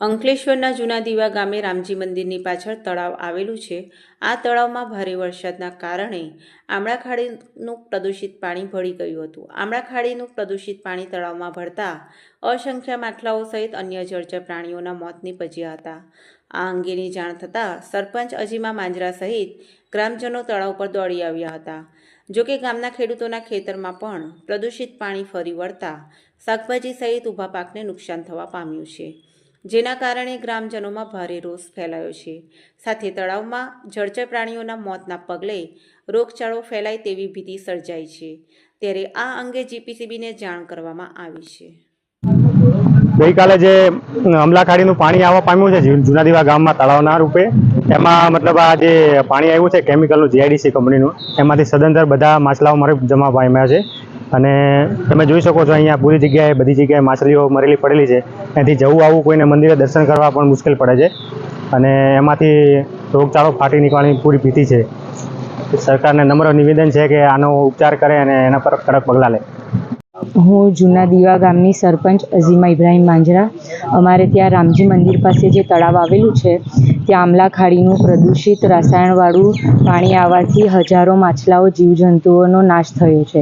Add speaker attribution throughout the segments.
Speaker 1: અંકલેશ્વરના જૂના દીવા ગામે રામજી મંદિરની પાછળ તળાવ આવેલું છે। આ તળાવમાં ભારે વરસાદના કારણે આમળા ખાડીનું પ્રદૂષિત પાણી ભળી ગયું હતું। આમળા ખાડીનું પ્રદૂષિત પાણી તળાવમાં ભળતા અસંખ્ય માછલાઓ સહિત અન્ય જળચર પ્રાણીઓના મોત નીપજ્યા હતા। આ અંગેની જાણ થતાં સરપંચ અજીમા માંજરા સહિત ગ્રામજનો તળાવ પર દોડી આવ્યા હતા। જોકે ગામના ખેડૂતોના ખેતરમાં પણ પ્રદૂષિત પાણી ફરી વળતા શાકભાજી સહિત ઊભા પાકને નુકસાન થવા પામ્યું છે, જેના કારણે ગ્રામજનોમાં ભારે રોષ ફેલાયો છે। સાથે તળાવમાં જળચર પ્રાણીઓના મોતના પગલે રોગચાળો ફેલાય તેવી ભીતિ સર્જાઈ છે। ત્યારે આ અંગે જીપીસીબીને જાણ કરવામાં આવી છે।
Speaker 2: ગઈકાલે જે અમલા ખાડીનું પાણી આવવા પામ્યું છે જૂના દીવા ગામમાં તળાવના રૂપે, એમાં મતલબ આ જે પાણી આવ્યું છે કેમિકલનું જીઆઈડીસી કંપનીનું, એમાંથી સદંતર બધા માછલાઓ જમા પામ્યા છે। અને તમે જોઈ શકો છો અહીંયા પૂરી જગ્યાએ બધી જગ્યાએ માછલીઓ મરેલી પડેલી છે। ત્યાંથી જવું આવવું કોઈને મંદિરે દર્શન કરવા પણ મુશ્કેલ પડે છે અને એમાંથી રોગચાળો ફાટી નીકળવાની પૂરી ભીતિ છે। સરકારને નમ્ર નિવેદન છે કે આનો ઉપચાર કરે અને એના પર કડક પગલાં લે।
Speaker 3: હું જૂના દીવા ગામની સરપંચ અજીમા ઇબ્રાહીમ માંજરા। અમારે ત્યાં રામજી મંદિર પાસે જે તળાવ આવેલું છે ત્યાં આમલા ખાડીનું પ્રદૂષિત રસાયણવાળું પાણી આવવાથી હજારો માછલાઓ જીવજંતુઓનો નાશ થયો છે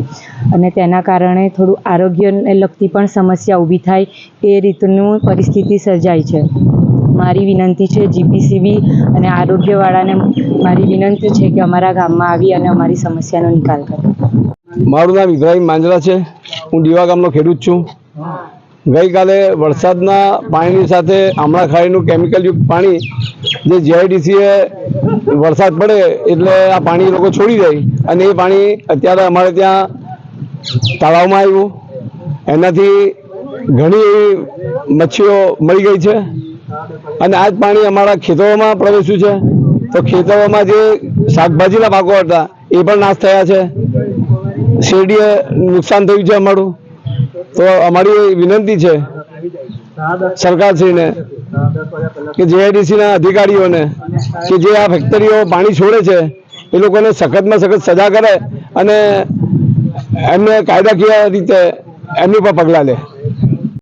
Speaker 3: અને તેના કારણે થોડું આરોગ્યને લગતી પણ સમસ્યા ઊભી થાય એ રીતનું પરિસ્થિતિ સર્જાઈ છે। મારી વિનંતી છે જીપીસીબી અને આરોગ્યવાળાને મારી વિનંતી છે કે અમારા ગામમાં આવી અને અમારી સમસ્યાનો નિકાલ કરે।
Speaker 4: મારું નામ ઇબ્રાહીમ માંજરા છે। હું દીવા ગામનો ખેડૂત છું। ગઈકાલે વરસાદના પાણીની સાથે આમળા ખાડીનું કેમિકલયુક્ત પાણી જે જીઆઈડીસીએ વરસાદ પડે એટલે આ પાણી લોકો છોડી દે અને એ પાણી અત્યારે અમારે ત્યાં તળાવમાં આવ્યું। એનાથી ઘણી એવી મચ્છીઓ મરી ગઈ છે અને આ જ પાણી અમારા ખેતરોમાં પ્રવેશ્યું છે, તો ખેતરોમાં જે શાકભાજીના પાકો હતા એ પણ નાશ થયા છે। શેરડીએ નુકસાન થયું છે અમારું। તો અમારી વિનંતી છે સરકારશ્રીને કે જીઆઈડીસીના અધિકારીઓને કે જે આ ફેક્ટરીઓ પાણી છોડે છે એ લોકોને સખતમાં સખત સજા કરે અને એમને કાયદાકીય રીતે એમની પર પગલાં લે।